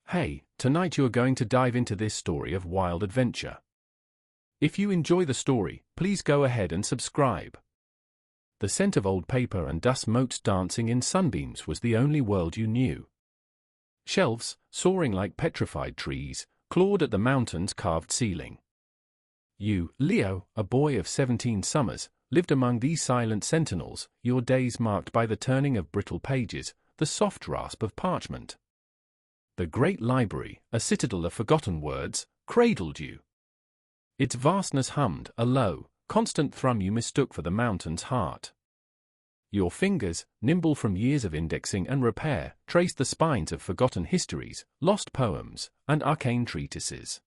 Hey, tonight you are going to dive into this story of wild adventure. If you enjoy the story, please go ahead and subscribe. The scent of old paper and dust motes dancing in sunbeams was the only world you knew. Shelves, soaring like petrified trees, clawed at the mountain's carved ceiling. You, Leo, a boy of 17 summers, lived among these silent sentinels, your days marked by the turning of brittle pages, the soft rasp of parchment. The great library, a citadel of forgotten words, cradled you. Its vastness hummed a low, constant thrum you mistook for the mountain's heart. Your fingers, nimble from years of indexing and repair, traced the spines of forgotten histories, lost poems, and arcane treatises.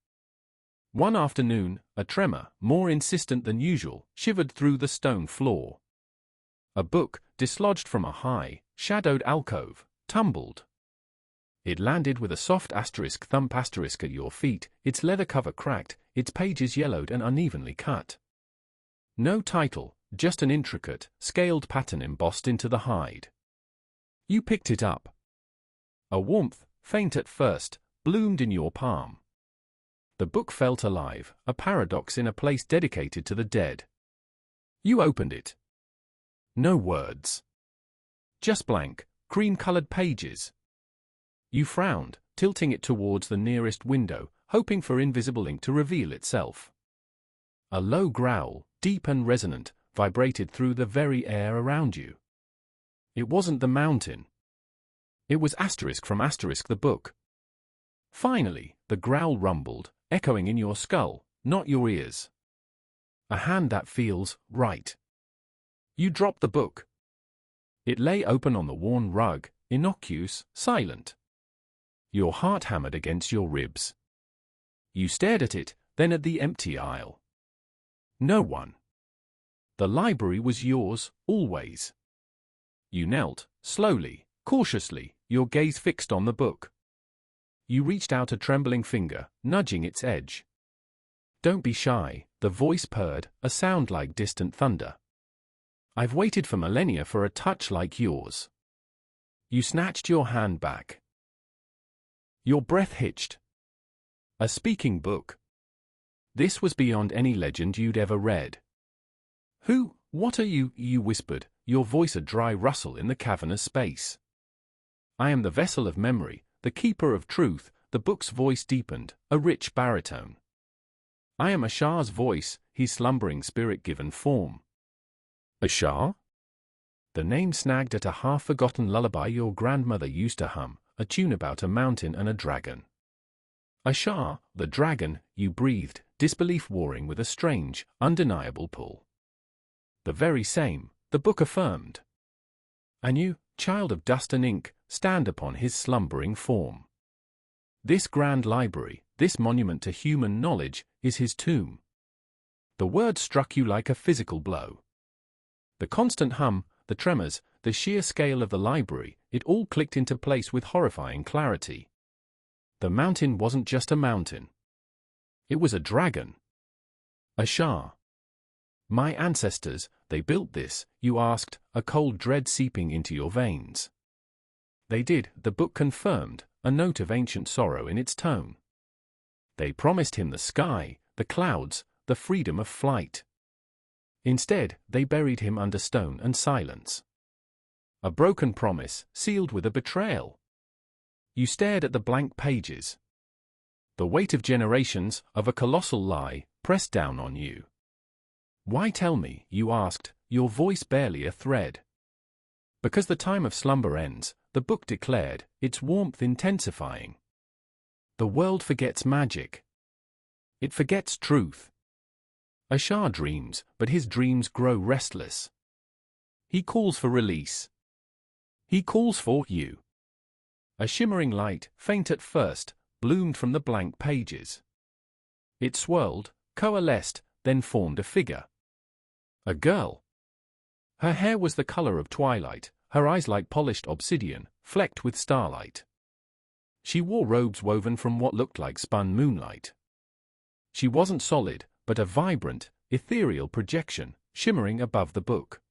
One afternoon, a tremor, more insistent than usual, shivered through the stone floor. A book, dislodged from a high, shadowed alcove, tumbled. It landed with a soft thump at your feet, its leather cover cracked, its pages yellowed and unevenly cut. No title, just an intricate, scaled pattern embossed into the hide. You picked it up. A warmth, faint at first, bloomed in your palm. The book felt alive, a paradox in a place dedicated to the dead. You opened it. No words. Just blank, cream-colored pages. You frowned, tilting it towards the nearest window, hoping for invisible ink to reveal itself. A low growl, deep and resonant, vibrated through the very air around you. It wasn't the mountain. It was from the book. Finally, the growl rumbled, echoing in your skull, not your ears. A hand that feels right. You dropped the book. It lay open on the worn rug, innocuous, silent. Your heart hammered against your ribs. You stared at it, then at the empty aisle. No one. The library was yours, always. You knelt, slowly, cautiously, your gaze fixed on the book. You reached out a trembling finger, nudging its edge. Don't be shy, the voice purred, a sound like distant thunder. I've waited for millennia for a touch like yours. You snatched your hand back. Your breath hitched. A speaking book. This was beyond any legend you'd ever read. What are you? You whispered, your voice a dry rustle in the cavernous space. I am the vessel of memory, the keeper of truth, the book's voice deepened, a rich baritone. I am Ashar's voice, his slumbering spirit given form. Ashar? The name snagged at a half-forgotten lullaby your grandmother used to hum, a tune about a mountain and a dragon. Ashar, the dragon, you breathed, disbelief warring with a strange, undeniable pull. The very same, the book affirmed. And you, child of dust and ink, stand upon his slumbering form. This grand library, this monument to human knowledge, is his tomb. The word struck you like a physical blow. The constant hum, the tremors, the sheer scale of the library, it all clicked into place with horrifying clarity. The mountain wasn't just a mountain. It was a dragon. Ashar. My ancestors, they built this, you asked, a cold dread seeping into your veins. They did, the book confirmed, a note of ancient sorrow in its tone. They promised him the sky, the clouds, the freedom of flight. Instead, they buried him under stone and silence. A broken promise, sealed with a betrayal. You stared at the blank pages. The weight of generations, of a colossal lie, pressed down on you. Why tell me, you asked, your voice barely a thread. Because the time of slumber ends, the book declared, its warmth intensifying. The world forgets magic. It forgets truth. Ashar dreams, but his dreams grow restless. He calls for release. He calls for you. A shimmering light, faint at first, bloomed from the blank pages. It swirled, coalesced, then formed a figure. A girl. Her hair was the color of twilight, her eyes like polished obsidian, flecked with starlight. She wore robes woven from what looked like spun moonlight. She wasn't solid, but a vibrant, ethereal projection, shimmering above the book.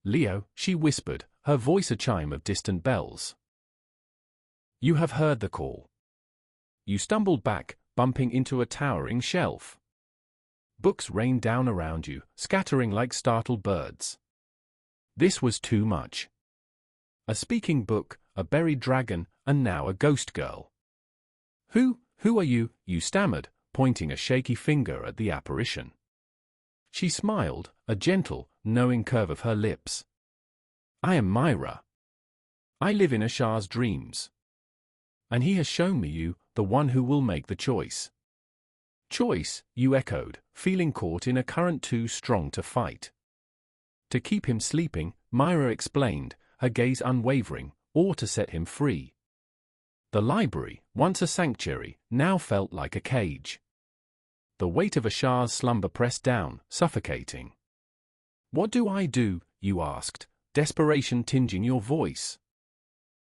Leo, she whispered, her voice a chime of distant bells. You have heard the call. you stumbled back, bumping into a towering shelf. Books rained down around you, scattering like startled birds. This was too much. A speaking book, a buried dragon, and now a ghost girl. Who are you? You stammered, pointing a shaky finger at the apparition. She smiled, a gentle, knowing curve of her lips. I am Myra. I live in Ashar's dreams. And he has shown me you, the one who will make the choice. Choice, you echoed, feeling caught in a current too strong to fight. To keep him sleeping, Myra explained, her gaze unwavering, or to set him free. The library, once a sanctuary, now felt like a cage. The weight of Ashar's slumber pressed down, suffocating. What do I do? You asked, desperation tinging your voice.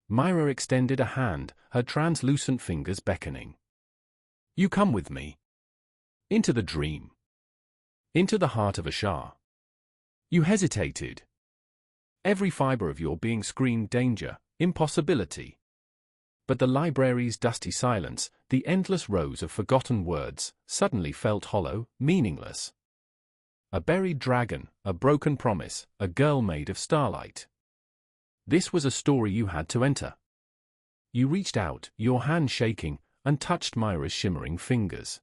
Myra extended a hand, her translucent fingers beckoning. You come with me. Into the dream. Into the heart of Ashar. You hesitated. Every fiber of your being screamed danger, impossibility. But the library's dusty silence, the endless rows of forgotten words, suddenly felt hollow, meaningless. A buried dragon, a broken promise, a girl made of starlight. This was a story you had to enter. You reached out, your hand shaking, and touched Myra's shimmering fingers.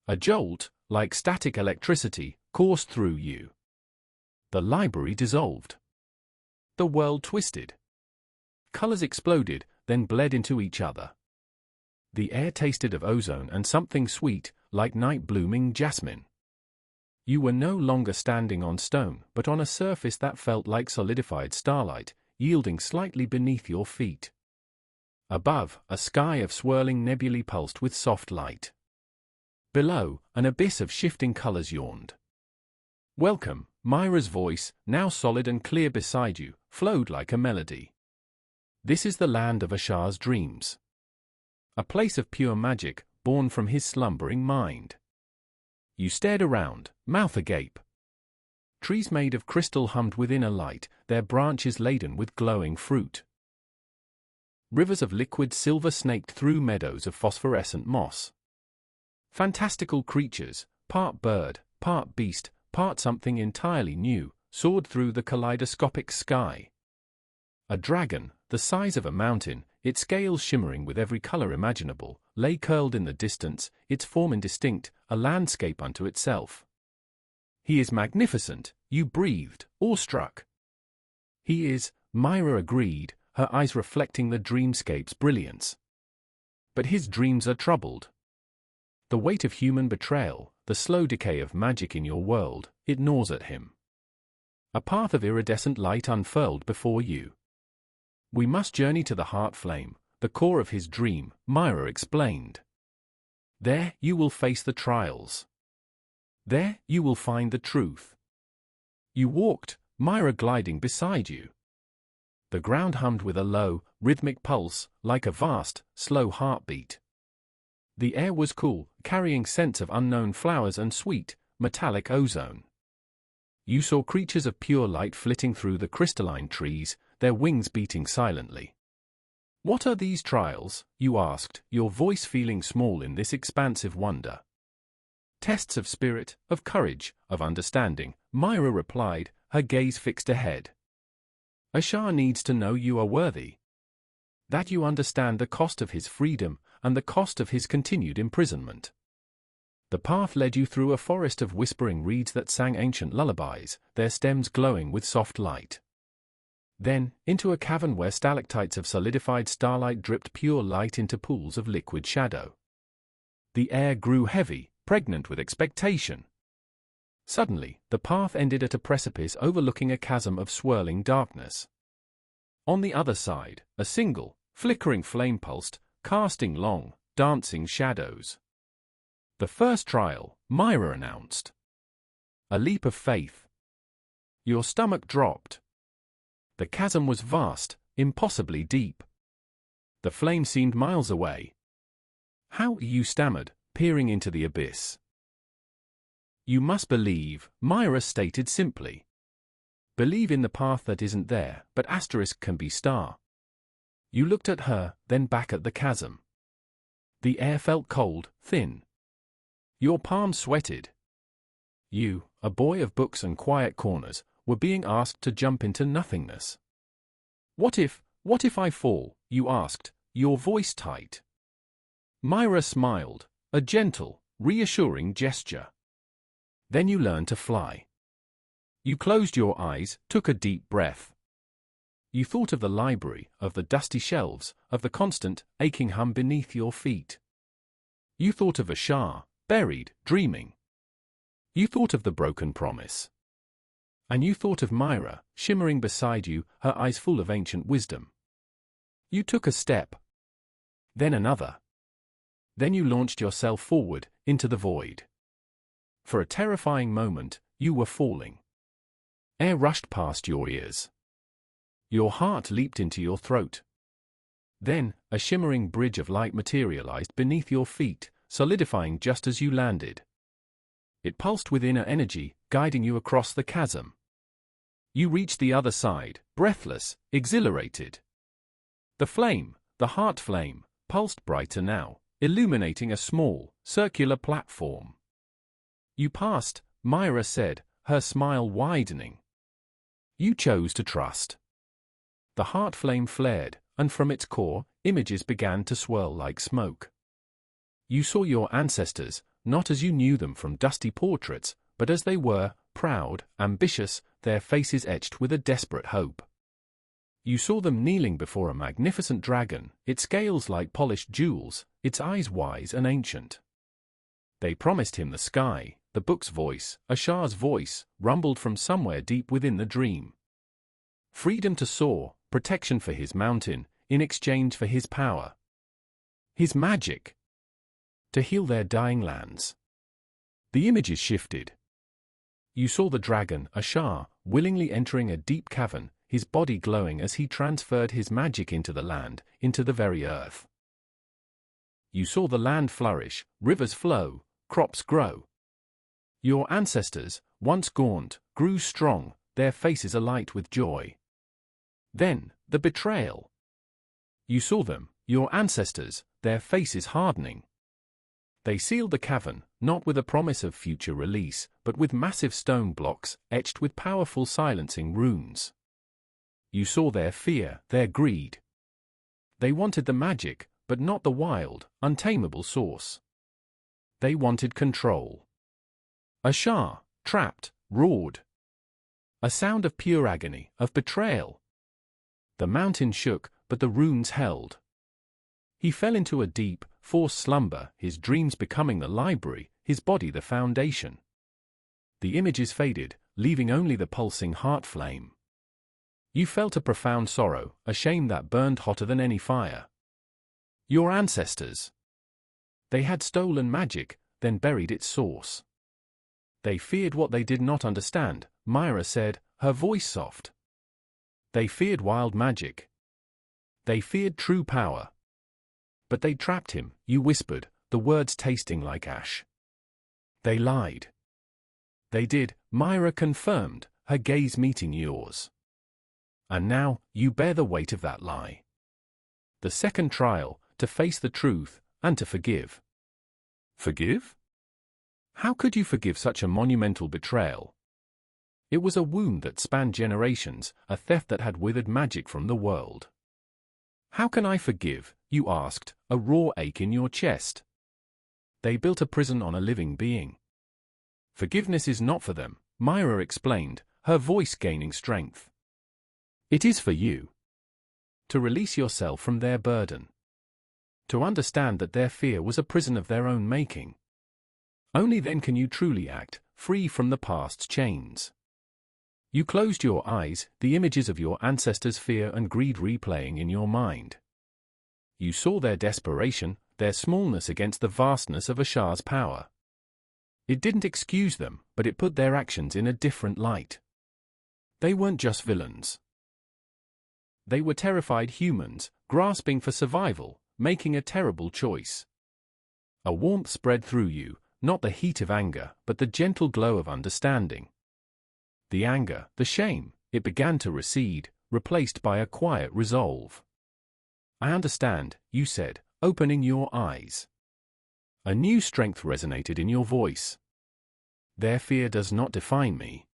A jolt, like static electricity, coursed through you. The library dissolved. The world twisted. Colors exploded, then bled into each other. The air tasted of ozone and something sweet, like night-blooming jasmine. You were no longer standing on stone, but on a surface that felt like solidified starlight, yielding slightly beneath your feet. Above, a sky of swirling nebulae pulsed with soft light. Below, an abyss of shifting colors yawned. Welcome, Myra's voice, now solid and clear beside you, flowed like a melody. This is the land of Ashar's dreams. A place of pure magic, born from his slumbering mind. You stared around, mouth agape. Trees made of crystal hummed within a light, their branches laden with glowing fruit. Rivers of liquid silver snaked through meadows of phosphorescent moss. Fantastical creatures, part bird, part beast, part something entirely new, soared through the kaleidoscopic sky. A dragon, the size of a mountain, its scales shimmering with every color imaginable, lay curled in the distance, its form indistinct, a landscape unto itself. He is magnificent, you breathed, awestruck. He is, Myra agreed, her eyes reflecting the dreamscape's brilliance. But his dreams are troubled. The weight of human betrayal, the slow decay of magic in your world, it gnaws at him. A path of iridescent light unfurled before you. We must journey to the heart flame, the core of his dream, Myra explained. There you will face the trials. There you will find the truth. You walked, Myra gliding beside you. The ground hummed with a low, rhythmic pulse, like a vast, slow heartbeat. The air was cool, carrying scents of unknown flowers and sweet, metallic ozone. You saw creatures of pure light flitting through the crystalline trees, their wings beating silently. What are these trials? You asked, your voice feeling small in this expansive wonder. Tests of spirit, of courage, of understanding, Myra replied, her gaze fixed ahead. Ashar needs to know you are worthy. That you understand the cost of his freedom and the cost of his continued imprisonment. The path led you through a forest of whispering reeds that sang ancient lullabies, their stems glowing with soft light. Then, into a cavern where stalactites of solidified starlight dripped pure light into pools of liquid shadow. The air grew heavy, pregnant with expectation. Suddenly, the path ended at a precipice overlooking a chasm of swirling darkness. On the other side, a single, flickering flame pulsed, casting long, dancing shadows. The first trial, Myra announced. A leap of faith. Your stomach dropped. The chasm was vast, impossibly deep. The flame seemed miles away. How? You stammered, peering into the abyss. You must believe, Myra stated simply. Believe in the path that isn't there, but asterisk can be star. You looked at her, then back at the chasm. The air felt cold, thin. Your palms sweated. You, a boy of books and quiet corners, were being asked to jump into nothingness. What if I fall? You asked, your voice tight. Myra smiled, a gentle, reassuring gesture. Then you learned to fly. You closed your eyes, took a deep breath. You thought of the library, of the dusty shelves, of the constant, aching hum beneath your feet. You thought of Ashar, buried, dreaming. You thought of the broken promise. And you thought of Myra, shimmering beside you, her eyes full of ancient wisdom. You took a step. Then another. Then you launched yourself forward, into the void. For a terrifying moment, you were falling. Air rushed past your ears. Your heart leaped into your throat. Then, a shimmering bridge of light materialized beneath your feet, solidifying just as you landed. It pulsed with inner energy, guiding you across the chasm. You reached the other side, breathless, exhilarated. The flame, the heart flame, pulsed brighter now, illuminating a small, circular platform. You passed, Myra said, her smile widening. You chose to trust. The heart flame flared, and from its core, images began to swirl like smoke. You saw your ancestors, not as you knew them from dusty portraits, but as they were, proud, ambitious, their faces etched with a desperate hope. You saw them kneeling before a magnificent dragon, its scales like polished jewels, its eyes wise and ancient. They promised him the sky, the book's voice, Ashar's voice, rumbled from somewhere deep within the dream. Freedom to soar, protection for his mountain, in exchange for his power. His magic. To heal their dying lands. The images shifted. You saw the dragon, Ashar, willingly entering a deep cavern, his body glowing as he transferred his magic into the land, into the very earth. You saw the land flourish, rivers flow, crops grow. Your ancestors, once gaunt, grew strong, their faces alight with joy. Then, the betrayal. You saw them, your ancestors, their faces hardening. They sealed the cavern, not with a promise of future release, but with massive stone blocks, etched with powerful silencing runes. You saw their fear, their greed. They wanted the magic, but not the wild, untamable source. They wanted control. Ashar, trapped, roared. A sound of pure agony, of betrayal. The mountain shook, but the runes held. He fell into a deep, forced slumber, his dreams becoming the library, his body the foundation. The images faded, leaving only the pulsing heart flame. You felt a profound sorrow, a shame that burned hotter than any fire. Your ancestors. They had stolen magic, then buried its source. They feared what they did not understand, Myra said, her voice soft. They feared wild magic. They feared true power. But they trapped him, you whispered, the words tasting like ash. They lied. They did, Myra confirmed, her gaze meeting yours. And now, you bear the weight of that lie. The second trial, to face the truth, and to forgive. Forgive? How could you forgive such a monumental betrayal? It was a wound that spanned generations, a theft that had withered magic from the world. How can I forgive, you asked, a raw ache in your chest. They built a prison on a living being. Forgiveness is not for them, Myra explained, her voice gaining strength. It is for you. To release yourself from their burden. To understand that their fear was a prison of their own making. Only then can you truly act, free from the past's chains. You closed your eyes, the images of your ancestors' fear and greed replaying in your mind. You saw their desperation, their smallness against the vastness of Ashar's power. It didn't excuse them, but it put their actions in a different light. They weren't just villains. They were terrified humans, grasping for survival, making a terrible choice. A warmth spread through you, not the heat of anger, but the gentle glow of understanding. The anger, the shame, it began to recede, replaced by a quiet resolve. I understand, you said, opening your eyes. A new strength resonated in your voice. Their fear does not define me.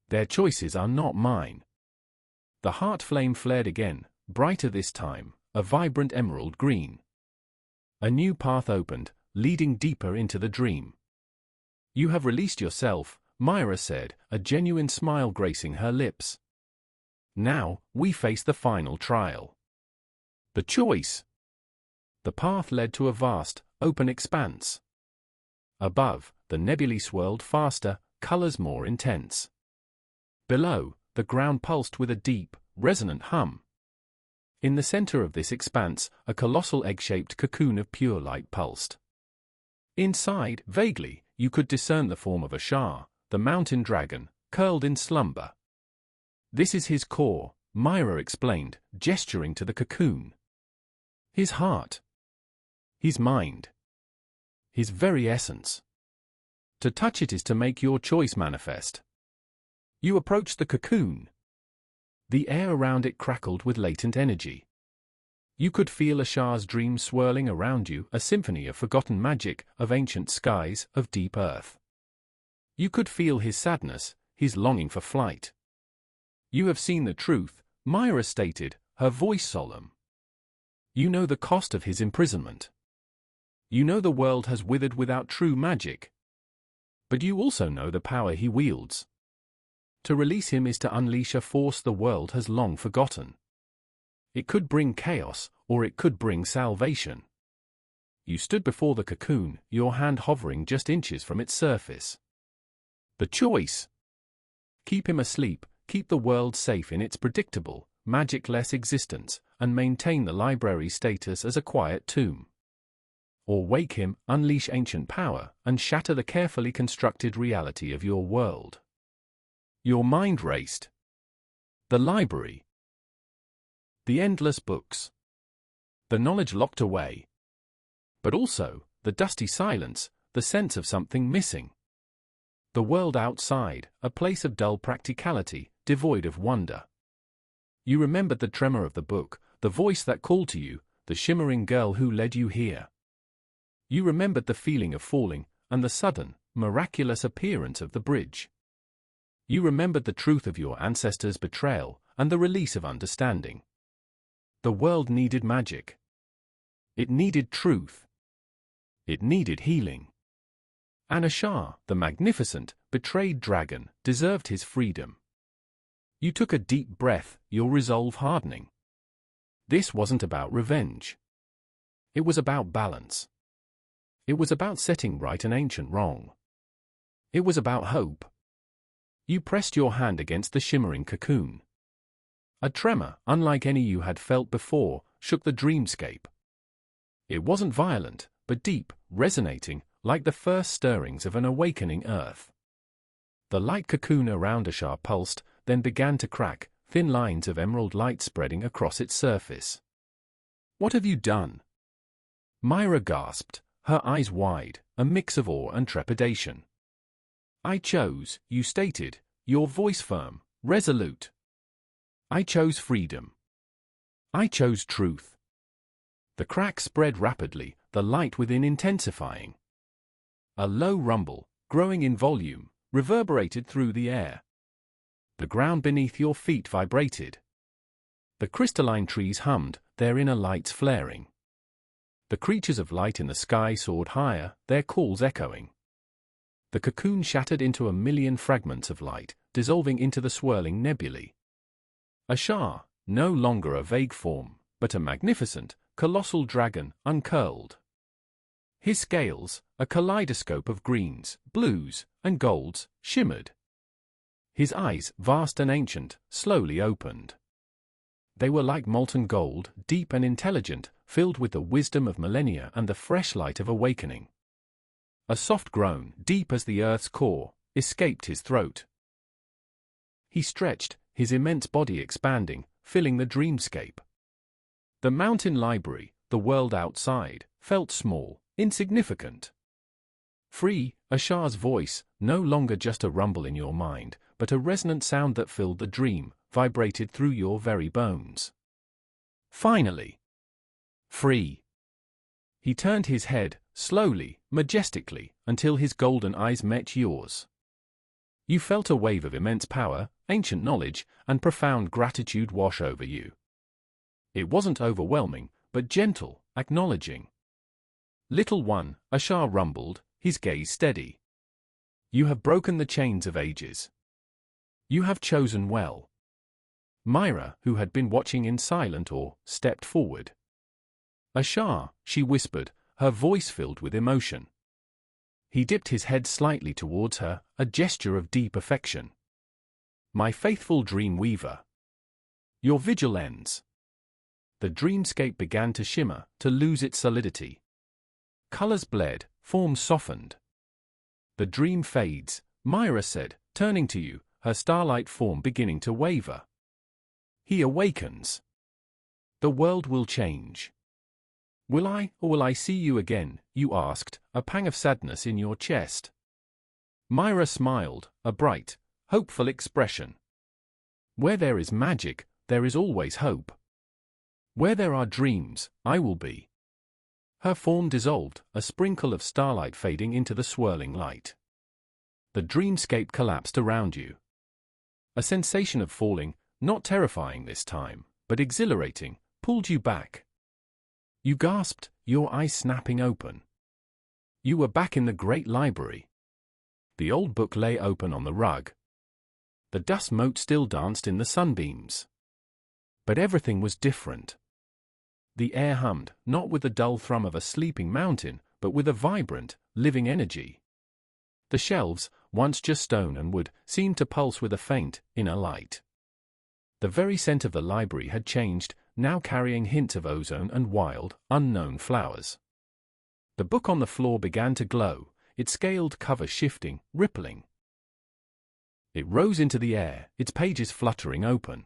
Their choices are not mine. The heart flame flared again, brighter this time, a vibrant emerald green. A new path opened, leading deeper into the dream. You have released yourself, Myra said, a genuine smile gracing her lips. Now, we face the final trial. The choice. The path led to a vast, open expanse. Above, the nebulae swirled faster, colors more intense. Below, the ground pulsed with a deep, resonant hum. In the center of this expanse, a colossal egg-shaped cocoon of pure light pulsed. Inside, vaguely, you could discern the form of Ashar, the mountain dragon, curled in slumber. This is his core, Myra explained, gesturing to the cocoon. His heart. His mind. His very essence. To touch it is to make your choice manifest. You approached the cocoon. The air around it crackled with latent energy. You could feel Ashar's dream swirling around you, a symphony of forgotten magic, of ancient skies, of deep earth. You could feel his sadness, his longing for flight. You have seen the truth, Myra stated, her voice solemn. You know the cost of his imprisonment. You know the world has withered without true magic. But you also know the power he wields. To release him is to unleash a force the world has long forgotten. It could bring chaos, or it could bring salvation. You stood before the cocoon, your hand hovering just inches from its surface. The choice. Keep him asleep, keep the world safe in its predictable, magic-less existence, and maintain the library's status as a quiet tomb. Or wake him, unleash ancient power, and shatter the carefully constructed reality of your world. Your mind raced. The library. The endless books. The knowledge locked away. But also, the dusty silence, the sense of something missing. The world outside, a place of dull practicality, devoid of wonder. You remembered the tremor of the book, the voice that called to you, the shimmering girl who led you here. You remembered the feeling of falling, and the sudden, miraculous appearance of the bridge. You remembered the truth of your ancestors' betrayal, and the release of understanding. The world needed magic. It needed truth. It needed healing. And Ashar, the magnificent, betrayed dragon, deserved his freedom. You took a deep breath, your resolve hardening. This wasn't about revenge. It was about balance. It was about setting right an ancient wrong. It was about hope. You pressed your hand against the shimmering cocoon. A tremor, unlike any you had felt before, shook the dreamscape. It wasn't violent, but deep, resonating, like the first stirrings of an awakening earth. The light cocoon around Ashar pulsed, then began to crack, thin lines of emerald light spreading across its surface. What have you done? Myra gasped, her eyes wide, a mix of awe and trepidation. I chose, you stated, your voice firm, resolute. I chose freedom. I chose truth. The crack spread rapidly, the light within intensifying. A low rumble, growing in volume, reverberated through the air. The ground beneath your feet vibrated. The crystalline trees hummed, their inner lights flaring. The creatures of light in the sky soared higher, their calls echoing. The cocoon shattered into a million fragments of light, dissolving into the swirling nebulae. Ashar, no longer a vague form, but a magnificent, colossal dragon, uncurled. His scales, a kaleidoscope of greens, blues, and golds, shimmered. His eyes, vast and ancient, slowly opened. They were like molten gold, deep and intelligent, filled with the wisdom of millennia and the fresh light of awakening. A soft groan, deep as the earth's core, escaped his throat. He stretched, his immense body expanding, filling the dreamscape. The mountain library, the world outside, felt small, insignificant. Free, Ashar's voice, no longer just a rumble in your mind, but a resonant sound that filled the dream, vibrated through your very bones. Finally. Free. He turned his head, slowly, majestically, until his golden eyes met yours. You felt a wave of immense power, ancient knowledge, and profound gratitude wash over you. It wasn't overwhelming, but gentle, acknowledging. "Little one," Ashar rumbled, his gaze steady. "You have broken the chains of ages. You have chosen well." Myra, who had been watching in silent awe, stepped forward. "Ashar," she whispered, her voice filled with emotion. He dipped his head slightly towards her, a gesture of deep affection. "My faithful dream weaver. Your vigil ends." The dreamscape began to shimmer, to lose its solidity. Colors bled, forms softened. "The dream fades," Myra said, turning to you, her starlight form beginning to waver. "He awakens. The world will change." "Will I, or will I see you again?" you asked, a pang of sadness in your chest. Myra smiled, a bright, hopeful expression. "Where there is magic, there is always hope. Where there are dreams, I will be." Her form dissolved, a sprinkle of starlight fading into the swirling light. The dreamscape collapsed around you. A sensation of falling, not terrifying this time, but exhilarating, pulled you back. You gasped, your eyes snapping open. You were back in the great library. The old book lay open on the rug. The dust mote still danced in the sunbeams. But everything was different. The air hummed, not with the dull thrum of a sleeping mountain, but with a vibrant, living energy. The shelves, once just stone and wood, seemed to pulse with a faint, inner light. The very scent of the library had changed, now carrying hints of ozone and wild, unknown flowers. The book on the floor began to glow, its scaled cover shifting, rippling. It rose into the air, its pages fluttering open.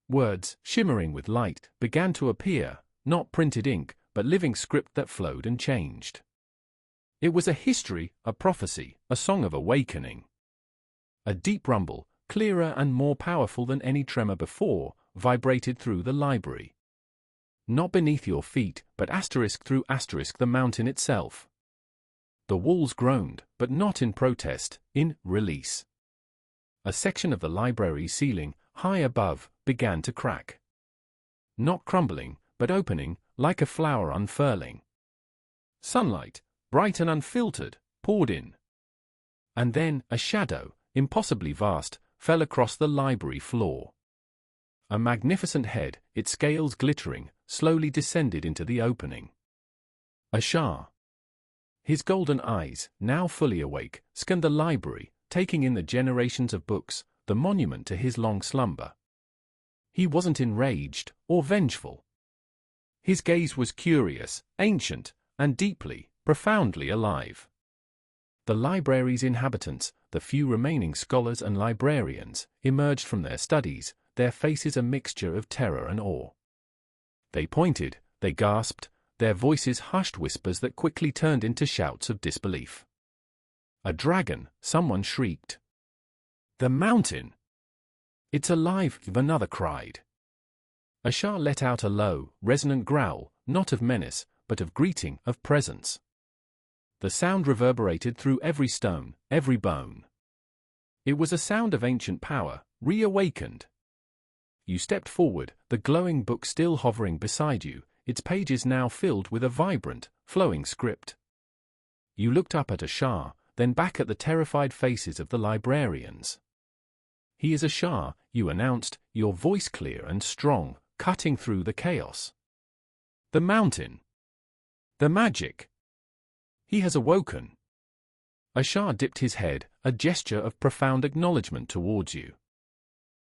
Words, shimmering with light, began to appear, not printed ink, but living script that flowed and changed. It was a history, a prophecy, a song of awakening. A deep rumble, clearer and more powerful than any tremor before, vibrated through the library. Not beneath your feet, but asterisk through asterisk the mountain itself. The walls groaned, but not in protest, in release. A section of the library ceiling, high above, began to crack. Not crumbling, but opening, like a flower unfurling. Sunlight, bright and unfiltered, poured in. And then, a shadow, impossibly vast, fell across the library floor. A magnificent head, its scales glittering, slowly descended into the opening. Ashar. His golden eyes, now fully awake, scanned the library, taking in the generations of books, the monument to his long slumber. He wasn't enraged or vengeful. His gaze was curious, ancient, and deeply, profoundly alive. The library's inhabitants, the few remaining scholars and librarians, emerged from their studies, their faces a mixture of terror and awe. They pointed, they gasped, their voices hushed whispers that quickly turned into shouts of disbelief. "A dragon," someone shrieked. "The mountain! It's alive," another cried. Ashar let out a low, resonant growl, not of menace, but of greeting, of presence. The sound reverberated through every stone, every bone. It was a sound of ancient power, reawakened. You stepped forward, the glowing book still hovering beside you, its pages now filled with a vibrant, flowing script. You looked up at Ashar, then back at the terrified faces of the librarians. "He is Ashar," you announced, your voice clear and strong, cutting through the chaos. "The mountain. The magic. He has awoken." Ashar dipped his head, a gesture of profound acknowledgement towards you.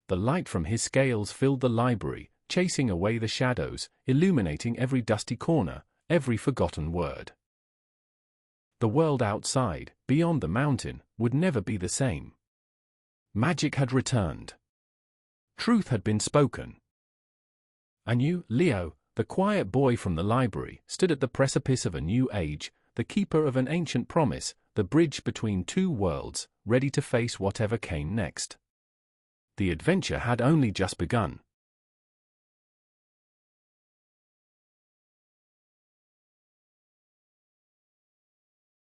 The light from his scales filled the library, chasing away the shadows, illuminating every dusty corner, every forgotten word. The world outside, beyond the mountain, would never be the same. Magic had returned. Truth had been spoken. And you, Leo, the quiet boy from the library, stood at the precipice of a new age, the keeper of an ancient promise, the bridge between two worlds, ready to face whatever came next. The adventure had only just begun.